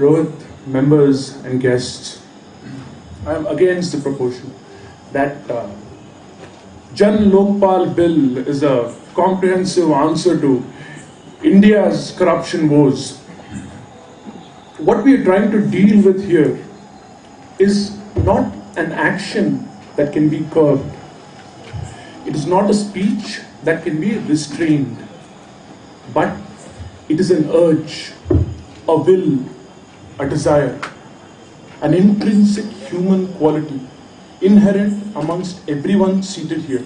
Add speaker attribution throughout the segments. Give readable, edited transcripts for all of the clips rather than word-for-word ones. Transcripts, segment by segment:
Speaker 1: Rohit, members and guests, I am against the proposal that Jan Lokpal Bill is a comprehensive answer to India's corruption woes. What we are trying to deal with here is not an action that can be curbed. It is not a speech that can be restrained, but it is an urge, a will, a desire, an intrinsic human quality inherent amongst everyone seated here.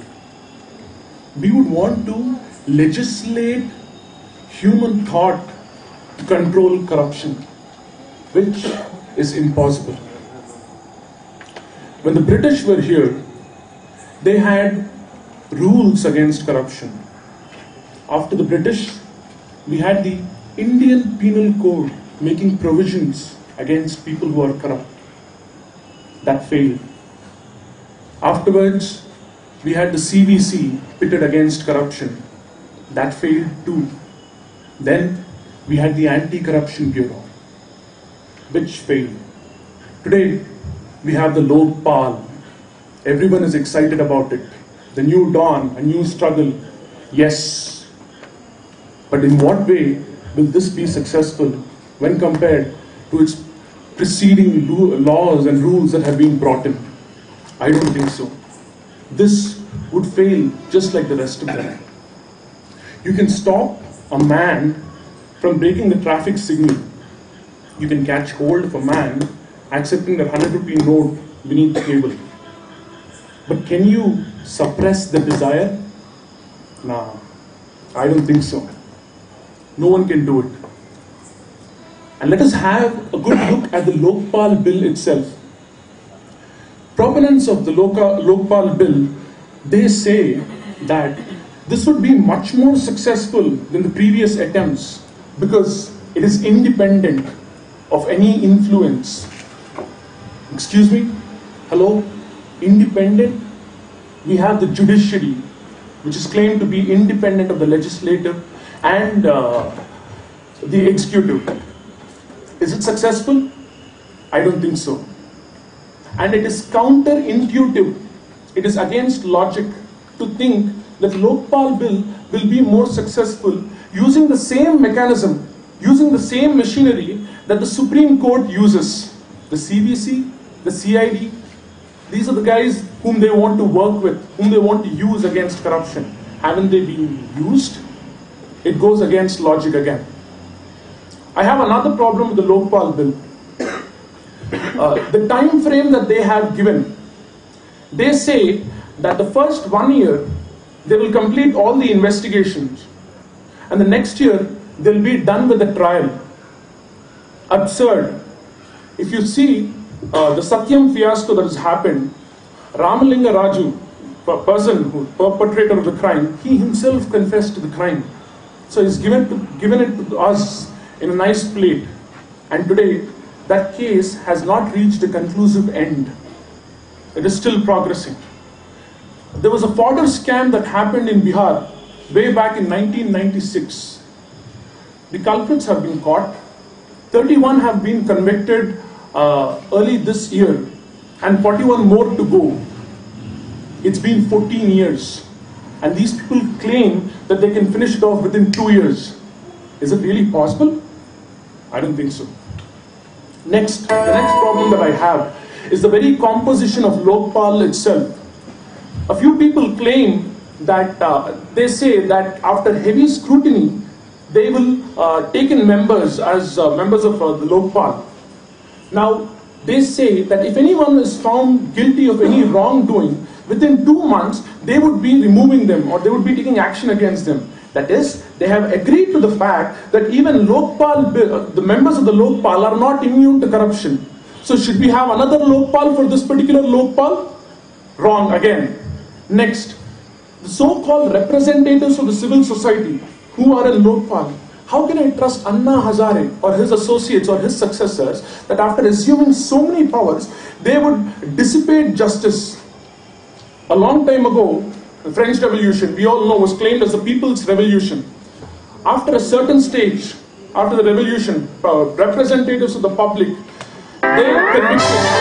Speaker 1: We would want to legislate human thought to control corruption, which is impossible. When the British were here, they had rules against corruption. After the British, we had the Indian Penal Code making provisions against people who are corrupt. That failed. Afterwards, we had the CBC pitted against corruption. That failed too. Then we had the Anti-Corruption Bureau, which failed. Today, we have the Lokpal. Everyone is excited about it. The new dawn, a new struggle. Yes. But in what way will this be successful when compared to its preceding laws and rules that have been brought in? I don't think so. This would fail just like the rest of them. You can stop a man from breaking the traffic signal. You can catch hold of a man accepting the 100-rupee note beneath the table. But can you suppress the desire? Nah, I don't think so. No one can do it. And let us have a good look at the Lokpal Bill itself. Proponents of the Lokpal Bill, they say that this would be much more successful than the previous attempts because it is independent of any influence. Excuse me? Hello? Independent? We have the judiciary, which is claimed to be independent of the legislative and the executive. Is it successful? I don't think so. And it is counterintuitive. It is against logic to think that Lokpal Bill will be more successful using the same mechanism, using the same machinery that the Supreme Court uses. The CBC, the CID, these are the guys whom they want to work with, whom they want to use against corruption. Haven't they been used? It goes against logic again. I have another problem with the Lokpal Bill. The time frame that they have given, they say that the first 1 year they will complete all the investigations and the next year they'll be done with the trial. Absurd. If you see the Satyam fiasco that has happened, Ramalinga Raju, perpetrator of the crime, he himself confessed to the crime. So he's given it to us in a nice plate. And today, that case has not reached a conclusive end. It is still progressing. There was a fodder scam that happened in Bihar way back in 1996. The culprits have been caught. 31 have been convicted early this year and 41 more to go. It's been 14 years. And these people claim that they can finish it off within 2 years. Is it really possible? I don't think so. The next problem that I have is the very composition of Lokpal itself. A few people claim that they say that after heavy scrutiny, they will take in members as members of the Lokpal. Now, they say that if anyone is found guilty of any wrongdoing, within 2 months, they would be removing them or they would be taking action against them. That is, they have agreed to the fact that even Lokpal, the members of the Lokpal are not immune to corruption. So should we have another Lokpal for this particular Lokpal? Wrong again. Next, the so-called representatives of the civil society who are in Lokpal. How can I trust Anna Hazare or his associates or his successors that after assuming so many powers, they would dissipate justice? A long time ago, the French Revolution, we all know, was claimed as the People's Revolution. After a certain stage, after the revolution, representatives of the public, they convicted